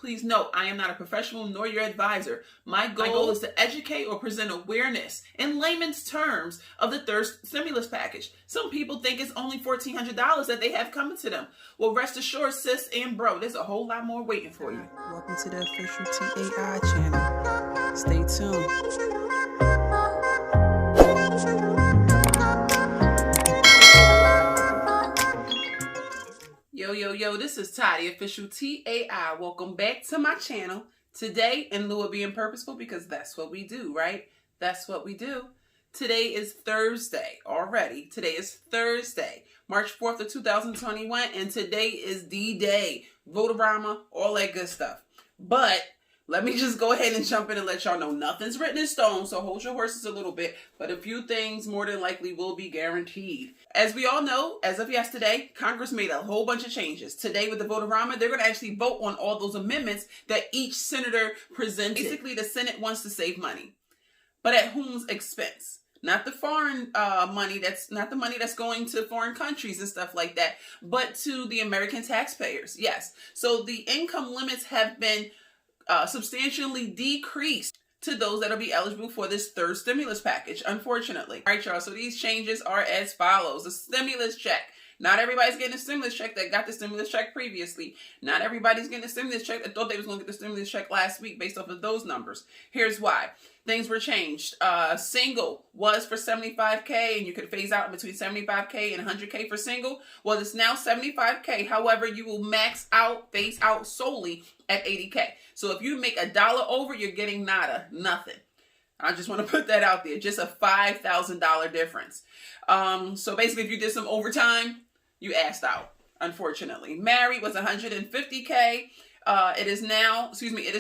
Please note, I am not a professional nor your advisor. My goal is to educate or present awareness in layman's terms of the third stimulus package. Some people think it's only $1,400 that they have coming to them. Well, rest assured, sis and bro, there's a whole lot more waiting for you. Welcome to the official TAI channel. Stay tuned. Yo, this is Ty, the official TAI. Welcome back to my channel. Today, in lieu of being purposeful, because that's what we do, right? That's what we do. Today is Thursday already. Today is Thursday, March 4th of 2021, and today is D-Day. Vote-a-rama, all that good stuff. But let me just go ahead and jump in and let y'all know nothing's written in stone, so hold your horses a little bit, but a few things more than likely will be guaranteed. As we all know, as of yesterday, Congress made a whole bunch of changes. Today with the vote-a-rama, they're going to actually vote on all those amendments that each senator presented. Basically, the Senate wants to save money, but at whom's expense? Not the foreign money, that's not the money that's going to foreign countries and stuff like that, but to the American taxpayers. Yes. So the income limits have been substantially decreased to those that will be eligible for this third stimulus package, unfortunately. All right, y'all. So these changes are as follows. The stimulus check. Not everybody's getting a stimulus check that got the stimulus check previously. Not everybody's getting a stimulus check that thought they was going to get the stimulus check last week based off of those numbers. Here's why. Things were changed. Single was for $75K, and you could phase out in between $75K and $100K for single. Well, it's now $75K. However, you will phase out solely at $80K. So if you make $1 over, you're getting nothing. I just want to put that out there. Just a $5,000 difference. So basically, if you did some overtime, you asked out, unfortunately. Married was $150K. It is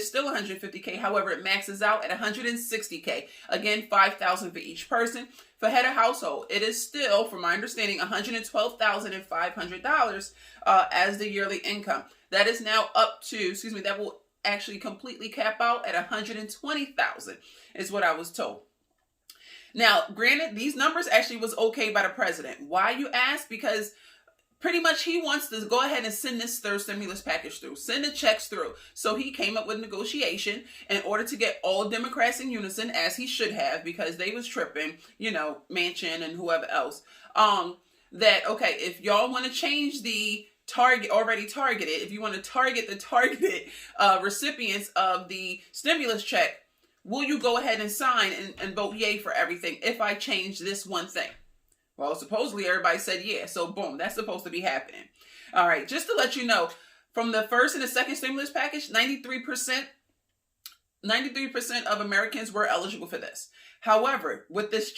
still $150K. However, it maxes out at $160K. Again, $5,000 for each person. For head of household, it is still, from my understanding, $112,500 as the yearly income. That is now up to, that will actually completely cap out at $120,000 is what I was told. Now, granted, these numbers actually was okay by the president. Why, you ask? Because pretty much he wants to go ahead and send this third stimulus package through, send the checks through. So he came up with negotiation in order to get all Democrats in unison, as he should have, because they was tripping, Manchin and whoever else, that, okay, if y'all want to change the already targeted, if you want to target the targeted recipients of the stimulus check, will you go ahead and sign and vote yay for everything if I change this one thing? Well, supposedly everybody said yeah. So boom, that's supposed to be happening. All right, just to let you know, from the first and the second stimulus package, 93% of Americans were eligible for this. However, with this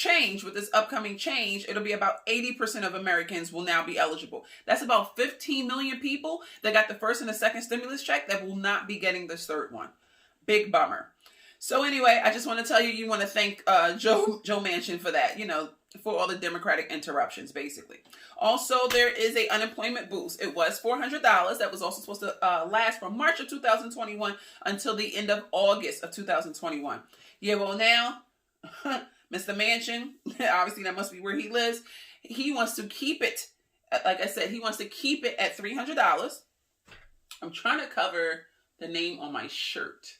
upcoming change, it'll be about 80% of Americans will now be eligible. That's about 15 million people that got the first and the second stimulus check that will not be getting this third one. Big bummer. So anyway, I just want to tell you want to thank Joe Manchin for that, for all the Democratic interruptions, basically. Also, there is a unemployment boost. It was $400. That was also supposed to last from March of 2021 until the end of August of 2021. Yeah, well now, Mr. Manchin, obviously that must be where he lives. He wants to keep it, like I said, he wants to keep it at $300. I'm trying to cover the name on my shirt,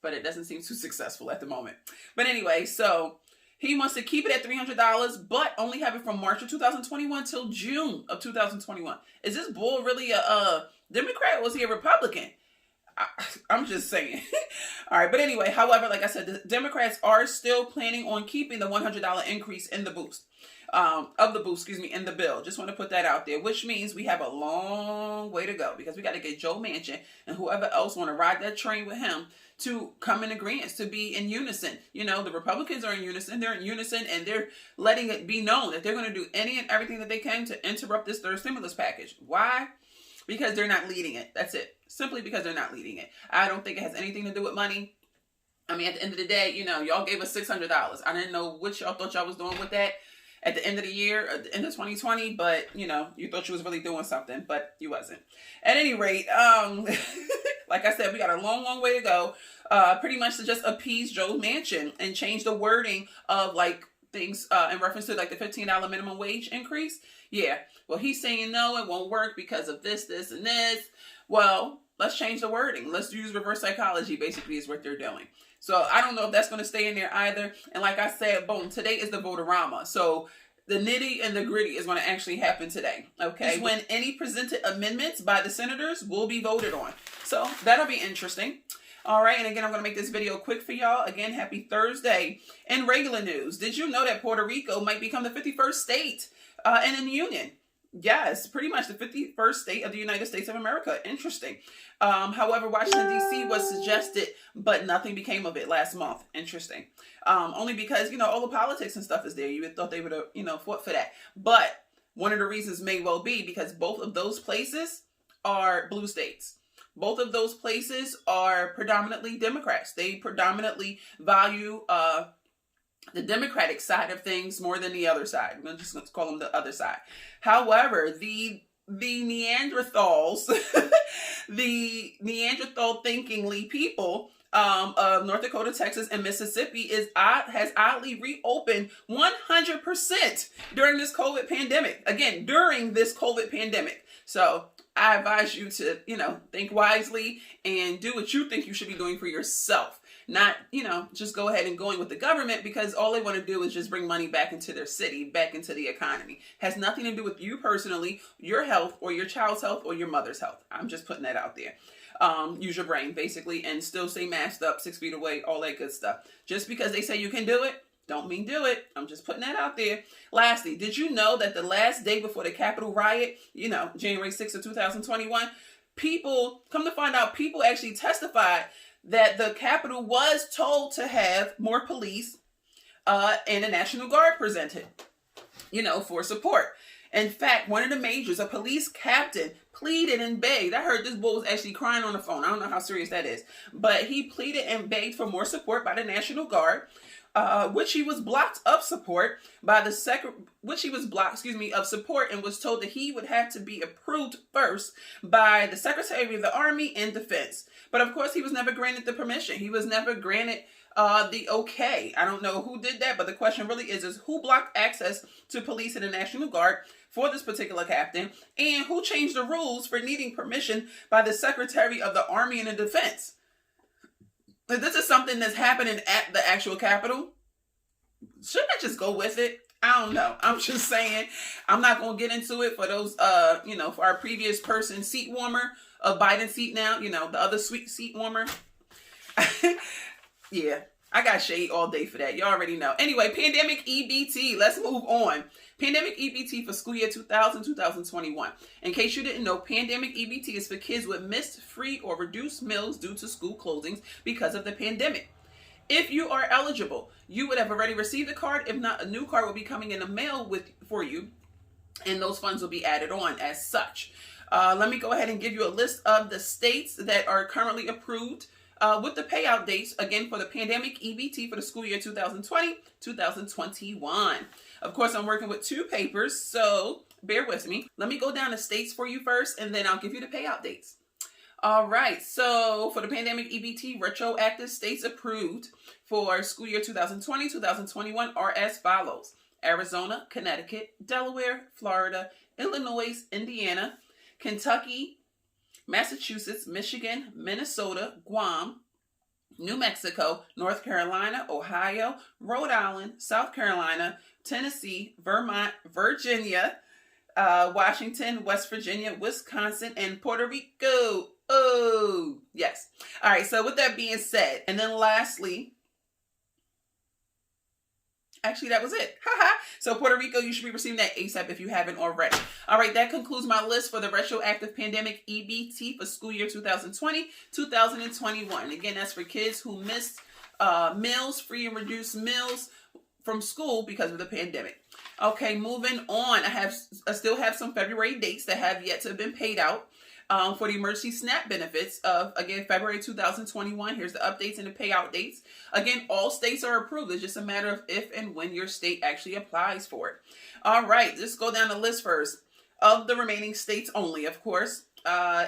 but it doesn't seem too successful at the moment. But anyway, so he wants to keep it at $300, but only have it from March of 2021 till June of 2021. Is this bull really a Democrat, or was he a Republican? I'm just saying. All right. But anyway, however, like I said, the Democrats are still planning on keeping the $100 increase in the boost, in the bill. Just want to put that out there, which means we have a long way to go, because we got to get Joe Manchin and whoever else want to ride that train with him to come in agreement, to be in unison. The Republicans are in unison. They're in unison, and they're letting it be known that they're going to do any and everything that they can to interrupt this third stimulus package. Why? Because they're not leading it. That's it. Simply because they're not leading it. I don't think it has anything to do with money. I mean, at the end of the day, y'all gave us $600. I didn't know what y'all thought y'all was doing with that at the end of the year, at the end of 2020, but, you thought you was really doing something, but you wasn't. At any rate, like I said, we got a long, long way to go, pretty much to just appease Joe Manchin and change the wording of, things in reference to, the $15 minimum wage increase. Yeah, well, he's saying, no, it won't work because of this, and this. Well, let's change the wording. Let's use reverse psychology, basically, is what they're doing. So I don't know if that's going to stay in there either. And like I said, boom, today is the votorama. So the nitty and the gritty is going to actually happen today. Okay. When any presented amendments by the senators will be voted on. So that'll be interesting. All right. And again, I'm going to make this video quick for y'all. Again, happy Thursday. In regular news, did you know that Puerto Rico might become the 51st state in the union? Yes, pretty much the 51st state of the United States of America. Interesting. However, Washington, D.C. was suggested, but nothing became of it last month. Interesting. Only because, all the politics and stuff is there. You would thought they would have, fought for that. But one of the reasons may well be because both of those places are blue states. Both of those places are predominantly Democrats. They predominantly value the Democratic side of things more than the other side. Let's call them the other side. However, the Neanderthals, the Neanderthal thinkingly people of North Dakota, Texas, and Mississippi has oddly reopened 100% during this COVID pandemic. Again, during this COVID pandemic. So I advise you to, think wisely and do what you think you should be doing for yourself. Not, just go ahead and going with the government because all they want to do is just bring money back into their city, back into the economy. Has nothing to do with you personally, your health, or your child's health, or your mother's health. I'm just putting that out there. Use your brain, basically, and still stay masked up, 6 feet away, all that good stuff. Just because they say you can do it, don't mean do it. I'm just putting that out there. Lastly, did you know that the last day before the Capitol riot, January 6th of 2021, people actually testified that the Capitol was told to have more police and a National Guard presented, for support. In fact, one of the majors, a police captain, pleaded and begged. I heard this boy was actually crying on the phone. I don't know how serious that is. But he pleaded and begged for more support by the National Guard, which he was blocked of support by the of support and was told that he would have to be approved first by the Secretary of the Army and Defense. But of course, he was never granted the permission. He was never granted the okay. I don't know who did that, but the question really is who blocked access to police and the National Guard for this particular captain, and who changed the rules for needing permission by the Secretary of the Army and the Defense? If this is something that's happening at the actual Capitol, shouldn't I just go with it? I don't know. I'm just saying. I'm not going to get into it for those, for our previous person, seat warmer of Biden's seat now, the other sweet seat warmer. Yeah, I got shade all day for that. You already know. Anyway, pandemic EBT. Let's move on. Pandemic EBT for school year 2020-2021. In case you didn't know, pandemic EBT is for kids with missed, free, or reduced meals due to school closings because of the pandemic. If you are eligible, you would have already received a card. If not, a new card will be coming in the mail for you, and those funds will be added on as such. Let me go ahead and give you a list of the states that are currently approved with the payout dates, again, for the pandemic EBT for the school year 2020-2021. Of course, I'm working with 2 papers, so bear with me. Let me go down the states for you first, and then I'll give you the payout dates. All right, so for the pandemic EBT, retroactive states approved for school year 2020-2021 are as follows: Arizona, Connecticut, Delaware, Florida, Illinois, Indiana, Kentucky, Massachusetts, Michigan, Minnesota, Guam, New Mexico, North Carolina, Ohio, Rhode Island, South Carolina, Tennessee, Vermont, Virginia, Washington, West Virginia, Wisconsin, and Puerto Rico. Oh, yes. All right, so with that being said, and then lastly, actually, that was it. So Puerto Rico, you should be receiving that ASAP if you haven't already. All right, that concludes my list for the retroactive pandemic EBT for school year 2020-2021. Again, that's for kids who missed meals, free and reduced meals from school because of the pandemic. Okay, moving on. I still have some February dates that have yet to have been paid out. For the emergency SNAP benefits of, again, February 2021. Here's the updates and the payout dates. Again, all states are approved. It's just a matter of if and when your state actually applies for it. All right, let's go down the list first. Of the remaining states only, of course,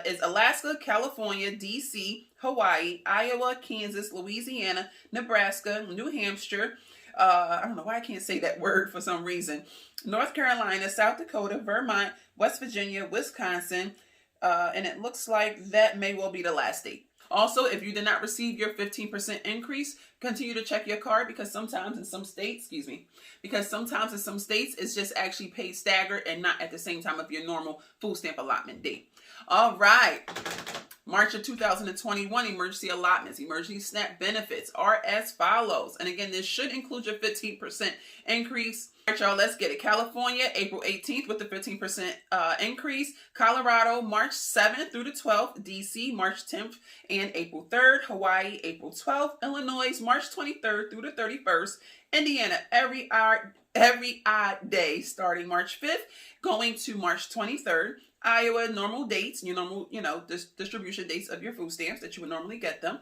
is Alaska, California, D.C., Hawaii, Iowa, Kansas, Louisiana, Nebraska, New Hampshire. I don't know why I can't say that word for some reason. North Carolina, South Dakota, Vermont, West Virginia, Wisconsin, And it looks like that may well be the last date. Also, if you did not receive your 15% increase, continue to check your card because sometimes in some states, it's just actually paid staggered and not at the same time of your normal food stamp allotment date. All right. March of 2021 emergency allotments, emergency SNAP benefits are as follows. And again, this should include your 15% increase. All right, y'all, let's get it. California, April 18th with the 15% increase. Colorado, March 7th through the 12th. DC, March 10th and April 3rd. Hawaii, April 12th. Illinois, March 23rd through the 31st. Indiana, every odd day starting March 5th, going to March 23rd. Iowa, normal dates, your normal, distribution dates of your food stamps that you would normally get them.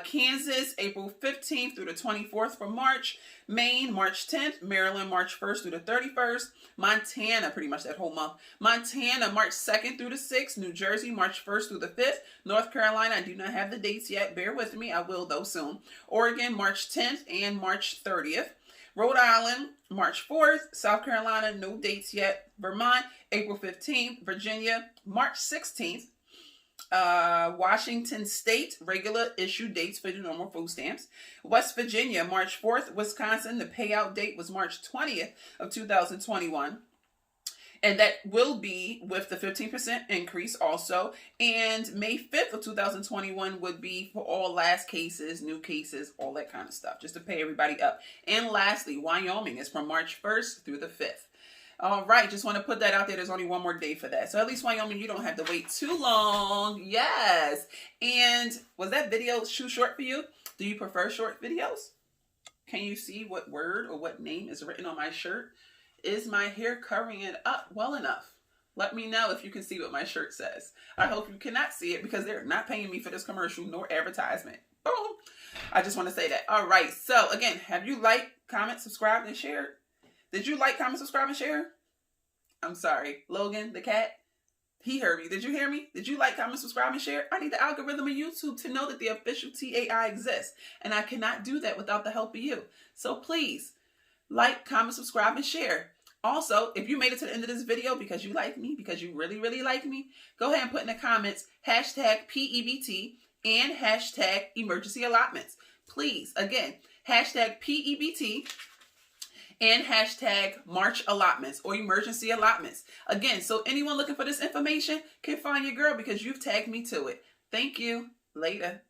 Kansas, April 15th through the 24th for March. Maine, March 10th. Maryland, March 1st through the 31st. Montana, pretty much that whole month. Montana, March 2nd through the 6th. New Jersey, March 1st through the 5th. North Carolina, I do not have the dates yet. Bear with me. I will, though, soon. Oregon, March 10th and March 30th. Rhode Island, March 4th. South Carolina, no dates yet. Vermont, April 15th. Virginia, March 16th. Washington State, regular issue dates for the normal food stamps. West Virginia, March 4th. Wisconsin, the payout date was March 20th of 2021. And that will be with the 15% increase also. And May 5th of 2021 would be for all last cases, new cases, all that kind of stuff, just to pay everybody up. And lastly, Wyoming is from March 1st through the 5th. All right, just want to put that out there. There's only one more day for that. So at least Wyoming, you don't have to wait too long. Yes. And was that video too short for you? Do you prefer short videos? Can you see what word or what name is written on my shirt? Is my hair covering it up well enough? Let me know if you can see what my shirt says. I hope you cannot see it because they're not paying me for this commercial nor advertisement. Boom. I just want to say that. All right. So again, have you liked, comment, subscribed, and shared? Did you like, comment, subscribe, and share? I'm sorry. Logan, the cat, he heard me. Did you hear me? Did you like, comment, subscribe, and share? I need the algorithm of YouTube to know that the official TAI exists. And I cannot do that without the help of you. So please, like, comment, subscribe, and share. Also, if you made it to the end of this video because you like me, because you really, really like me, go ahead and put in the comments hashtag PEBT and hashtag emergency allotments. Please, again, hashtag PEBT and hashtag March allotments or emergency allotments. Again, so anyone looking for this information can find your girl because you've tagged me to it. Thank you. Later.